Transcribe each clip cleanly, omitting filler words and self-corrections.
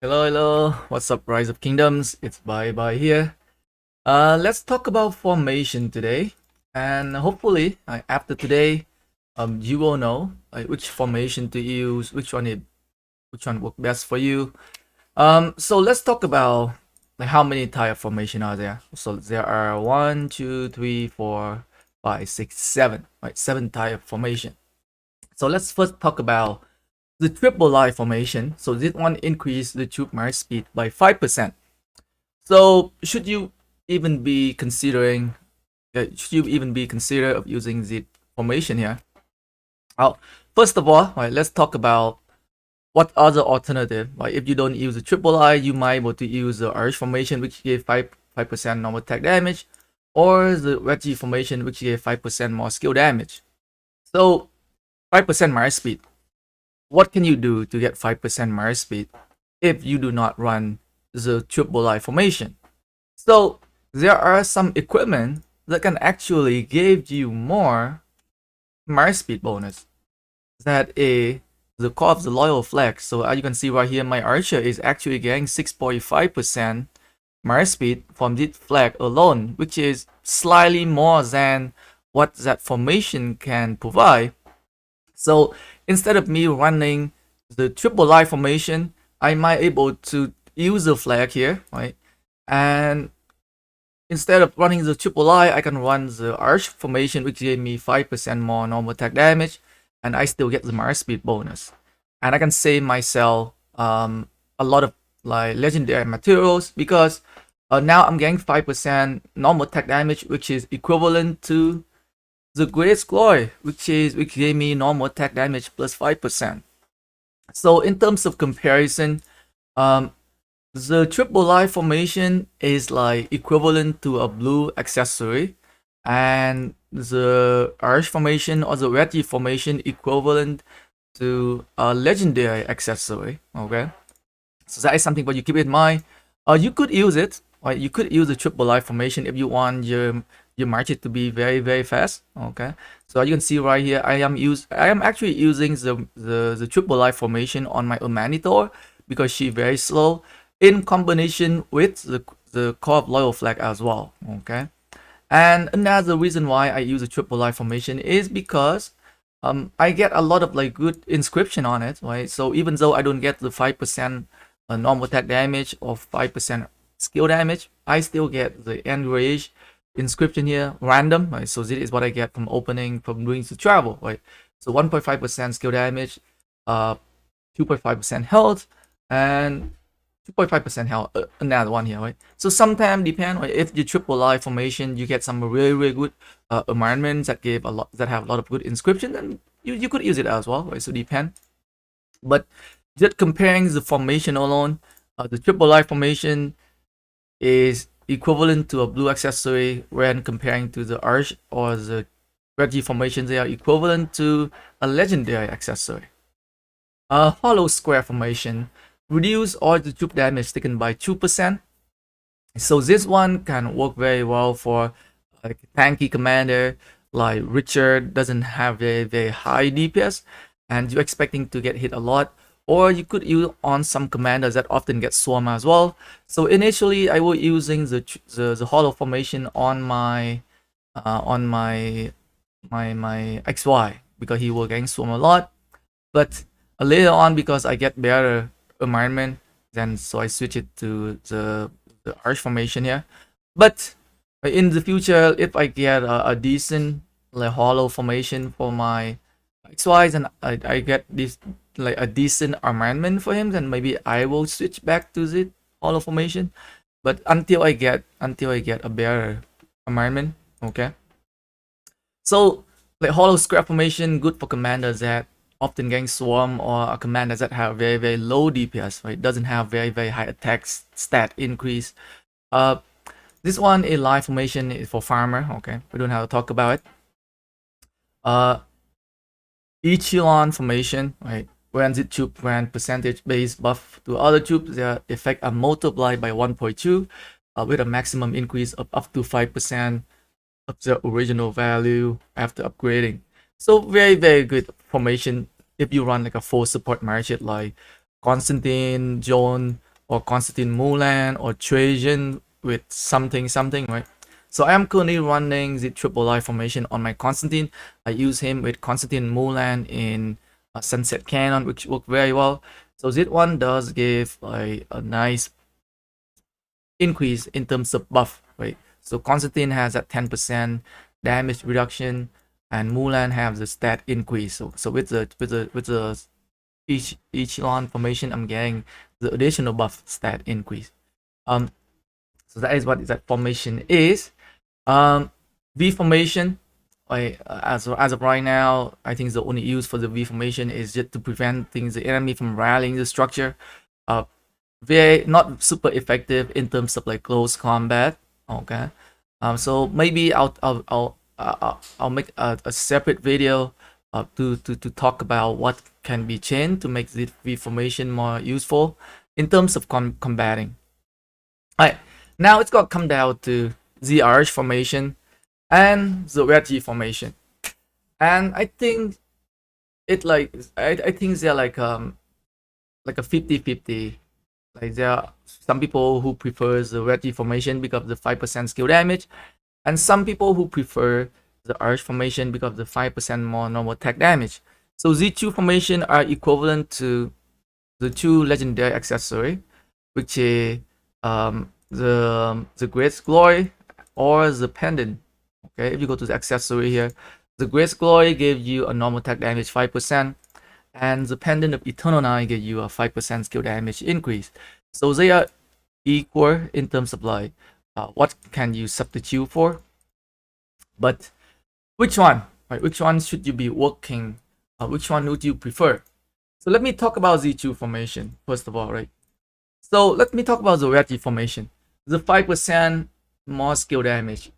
Hello, what's up, Rise of Kingdoms? It's Bye here. Let's talk about formation today, and hopefully, after today, you will know which formation to use, which one work best for you. So let's talk about how many type of formation are there. So there are 1, 2, 3, 4, 5, 6, 7, right? 7 type of formation. So let's first talk about the triple line formation. So this one increase the troop march speed by 5%. So should you even be considering of using the formation here? Well, first of all, right, let's talk about what other alternative. Right, if you don't use the triple I, you might able to use the arch formation, which gave 5% normal attack damage, or the wedge formation, which gave 5% more skill damage. So 5% march speed. What can you do to get 5% march speed if you do not run the triple I formation? So there are some equipment that can actually give you more march speed bonus. That is the core of the loyal flag. So as you can see right here, my archer is actually getting 6.5% march speed from this flag alone, which is slightly more than what that formation can provide. So instead of me running the triple I formation, I might able to use the flag here, right? And instead of running the triple I can run the arch formation, which gave me 5% more normal attack damage, and I still get the march speed bonus. And I can save myself a lot of like legendary materials because now I'm getting 5% normal attack damage, which is equivalent to the greatest glory, which gave me normal attack damage plus 5%. So in terms of comparison, the triple I formation is like equivalent to a blue accessory, and the arch formation or the wedge formation equivalent to a legendary accessory. Okay, so that is something but you keep in mind. You could use it, right? You could use the triple I formation if you want your market to be very fast. Okay, so you can see right here, I am actually using the triple I formation on my Humanitor because she's very slow in combination with the core of loyal flag as well. Okay, and another reason why I use a triple I formation is because I get a lot of like good inscription on it, right? So even though I don't get the 5% normal attack damage or 5% skill damage, I still get the enrage inscription here random, right? So this is what I get from doing the travel, right? So 1.5% skill damage, 2.5% health, and 2.5% health, another one here, right? So sometimes depend, right? If you triple I formation, you get some really good environments that have a lot of good inscription, and you could use it as well, right? So depend. But just comparing the formation alone, the triple I formation is equivalent to a blue accessory when comparing to the arch or the wedge formation. They are equivalent to a legendary accessory. A hollow square formation reduce all the troop damage taken by 2%. So this one can work very well for like tanky commander like Richard doesn't have very high DPS and you're expecting to get hit a lot, or you could use on some commanders that often get swarm as well. So initially I was using the hollow formation on my my XY because he will getting swarm a lot, but later on because I get better environment, then so I switch it to the arch formation here. But in the future, if I get a decent like hollow formation for my XYs and I get this like a decent armament for him, then maybe I will switch back to the hollow formation. But until I get a better armament, okay. So like hollow scrap formation good for commanders that often getting swarm or a commander that have very low DPS, right? Doesn't have very high attack stat increase. This one a live formation is for farmer. Okay, we don't have to talk about it. Echelon formation, right? When the troop grant percentage base buff to other troops, their effect are multiplied by 1.2 with a maximum increase of up to 5% of the original value after upgrading. So very good formation if you run like a full support market like Constantine, Joan, or Constantine Mulan or Trajan with something, right? So I am currently running the triple I formation on my Constantine. I use him with Constantine Mulan in Sunset Cannon, which worked very well. So this one does give a nice increase in terms of buff, right? So Constantine has that 10% damage reduction, and Mulan has the stat increase. So with the each lawn formation, I'm getting the additional buff stat increase. So that is what that formation is. V formation, as of right now, I think the only use for the V formation is just to prevent the enemy from rallying the structure. Very not super effective in terms of like close combat. Okay. So maybe I'll make a separate video to talk about what can be changed to make the V formation more useful in terms of combating. Alright, now it's gonna come down to the arch formation and the wedge formation, and I think I think they're like a 50-50. Like there are some people who prefer the wedge formation because of the 5% skill damage, and some people who prefer the arch formation because of the 5% more normal attack damage. So these two formation are equivalent to the two legendary accessory, which is the Great Glory or the Pendant. Okay, if you go to the accessory here, the Great Glory gives you a normal attack damage 5%, and the Pendant of Eternal Night gives you a 5% skill damage increase. So they are equal in terms of like what can you substitute for. But which one? Right? Which one should you be working? Which one would you prefer? So let me talk about Z2 formation first of all, right? So let me talk about the wedge formation. The 5% more skill damage.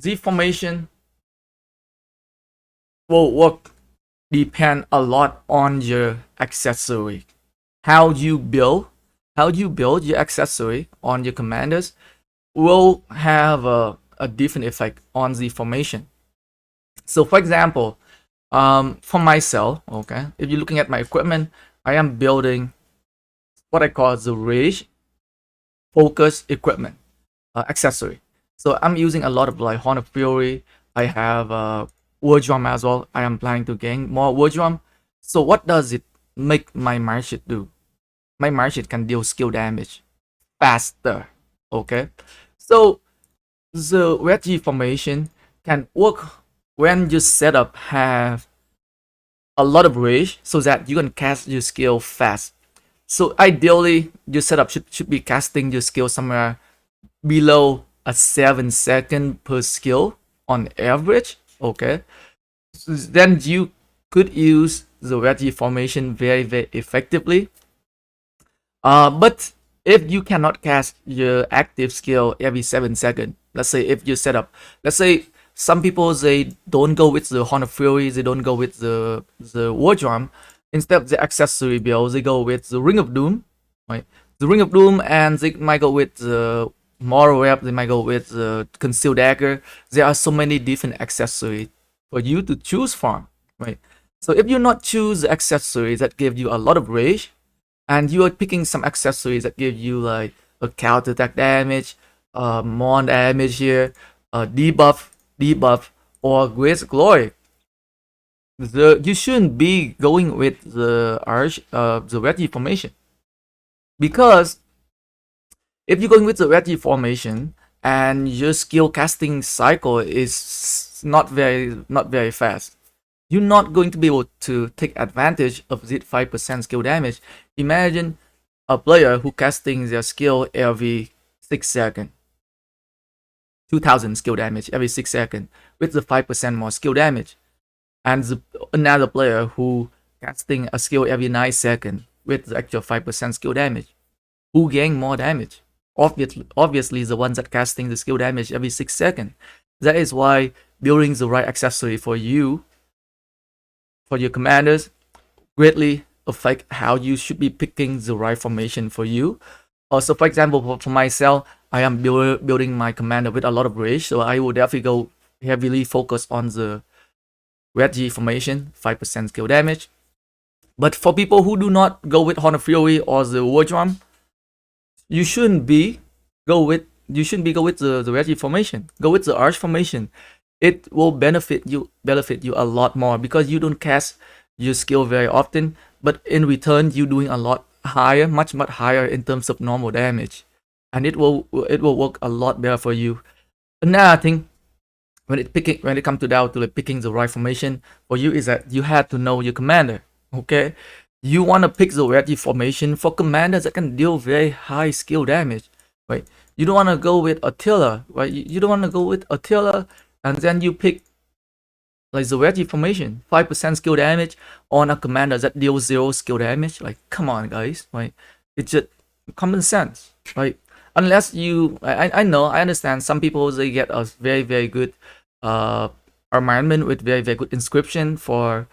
Z formation will work depend a lot on your accessory. How you build your accessory on your commanders will have a different effect on the formation. So for example, for myself, okay, if you're looking at my equipment, I am building what I call the rage focus equipment accessory. So I'm using a lot of like Horn of Fury. I have War Drum as well. I am planning to gain more War Drum. So what does it make my March do? My March can deal skill damage faster. Okay, so the wedge formation can work when your setup have a lot of rage, so that you can cast your skill fast. So ideally, your setup should be casting your skill somewhere below a 7 second per skill on average. Okay, so then you could use the wedge formation very effectively. But if you cannot cast your active skill every 7 seconds, let's say if you set up, let's say some people they don't go with the Horn of Fury, they don't go with the War Drum. Instead of the accessory build, they go with the Ring of Doom, right? The Ring of Doom, and they might go with the Moral Web, they might go with the Concealed Dagger. There are so many different accessories for you to choose from, right? So if you not choose the accessories that give you a lot of rage, and you are picking some accessories that give you like a counter attack damage, more damage here, debuff, or Great Glory, you shouldn't be going with the wedge formation, because if you're going with the wedge formation and your skill casting cycle is not very fast, you're not going to be able to take advantage of the 5% skill damage. Imagine a player who casting their skill every 6 seconds, 2000 skill damage every 6 seconds with the 5% more skill damage, and another player who casting a skill every 9 seconds with the actual 5% skill damage. Who gain more damage? Obviously the ones that casting the skill damage every 6 seconds. That is why building the right accessory for you, for your commanders, greatly affect how you should be picking the right formation for you. Also, for example, for myself, I am building my commander with a lot of rage, so I will definitely go heavily focus on the wedge formation, 5% skill damage. But for people who do not go with Horn of Fury or the War Drum, you shouldn't be go with the wedge formation. Go with the arch formation. It will benefit you a lot more because you don't cast your skill very often, but in return you doing a lot higher, much higher in terms of normal damage, and it will work a lot better for you. Another thing, when it comes to down to like picking the right formation for you, is that you have to know your commander. Okay, you want to pick the right formation for commanders that can deal very high skill damage, right? You don't want to go with Attila, right? You don't want to go with Attila and then you pick like the Wedge Formation, 5% skill damage on a commander that deals 0 skill damage. Like, come on, guys, right? It's just common sense, right? Unless you, I know, I understand some people, they get a very good uh armament with very good inscription for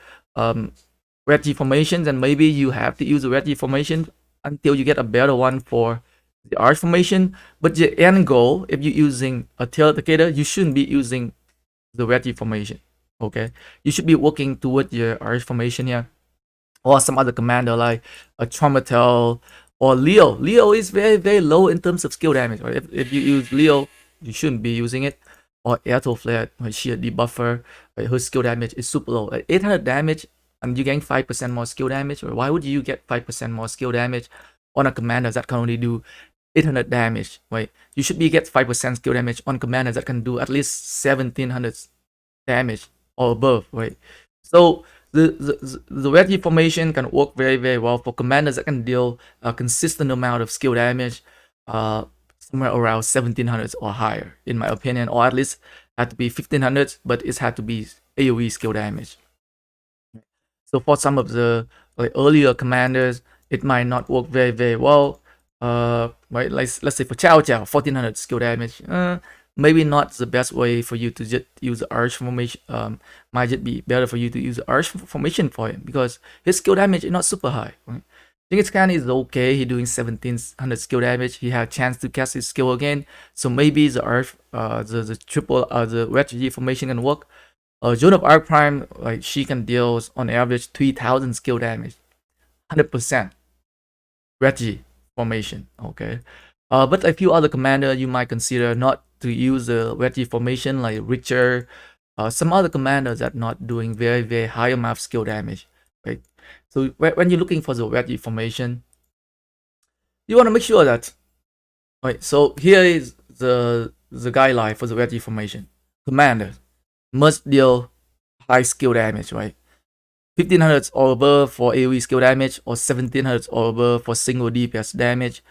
Wedge Formations, and maybe you have to use the Wedge Formation until you get a better one for the Arch Formation. But the end goal, if you're using a tail indicator, you shouldn't be using the Wedge Formation. Okay, you should be working toward your Arch Formation here, or some other commander like a Traumatel or Leo. Leo is very low in terms of skill damage. Right? If you use Leo, you shouldn't be using it. Or Airto Flare, right? She a debuffer. Right? Her skill damage is super low, like 800 damage, and you gain 5% more skill damage. Or why would you get 5% more skill damage on a commander that can only do 800 damage? Right? You should be get 5% skill damage on commanders that can do at least 1700 damage or above, right? So the Wedge formation can work very well for commanders that can deal a consistent amount of skill damage, somewhere around 1700 or higher, in my opinion, or at least had to be 1500, but it had to be AoE skill damage. So for some of the like earlier commanders, it might not work very well. Right, like let's say for Chow Chow, 1400 skill damage. Maybe not the best way for you to just use the Arch Formation. Might just be better for you to use the Arch Formation for him because his skill damage is not super high. Right? Genghis Khan is okay. He doing 1700 skill damage. He had a chance to cast his skill again. So maybe the Arch, the triple, the Wedge formation can work. Joan of Arc Prime, like she can deal on average 3000 skill damage, 100% Wedge formation. Okay, but a few other commander you might consider not to use the Wedge formation, like Richter, some other commanders that not doing very high amount of skill damage, right? So when you're looking for the Wedge formation, you want to make sure that, right? So here is the guideline for the Wedge formation. Commander must deal high skill damage, right? 1500 or above for AoE skill damage, or 1700 or above for single DPS damage.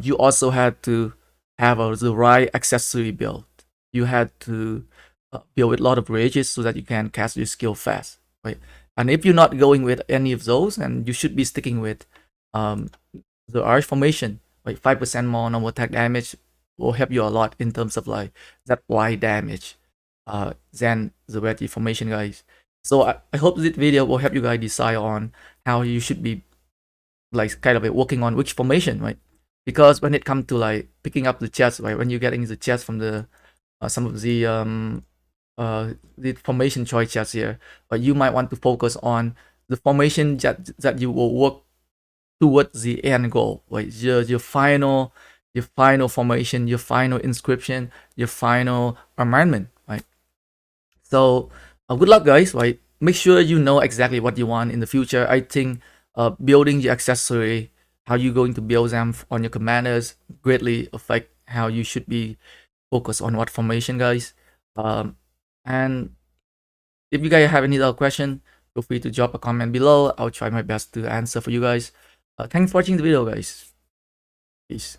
You also had to have the right accessory build. You had to build with a lot of rages so that you can cast your skill fast, right? And if you're not going with any of those, then you should be sticking with the Arch Formation. Like 5% more normal attack damage will help you a lot in terms of like that wide damage than the Wedge Formation, guys. So I hope this video will help you guys decide on how you should be like kind of working on which formation, right? Because when it comes to like picking up the chest, right, when you're getting the chest from the some of the formation choice chests here, but you might want to focus on the formation that you will work towards the end goal, right? Your final formation, your final inscription, your final armament, right? So good luck, guys, right? Make sure you know exactly what you want in the future. I think building your accessory, how you're going to build them on your commanders, greatly affect how you should be focused on what formation, guys. And if you guys have any other question, feel free to drop a comment below. I'll try my best to answer for you guys. Thanks for watching the video, guys. Peace.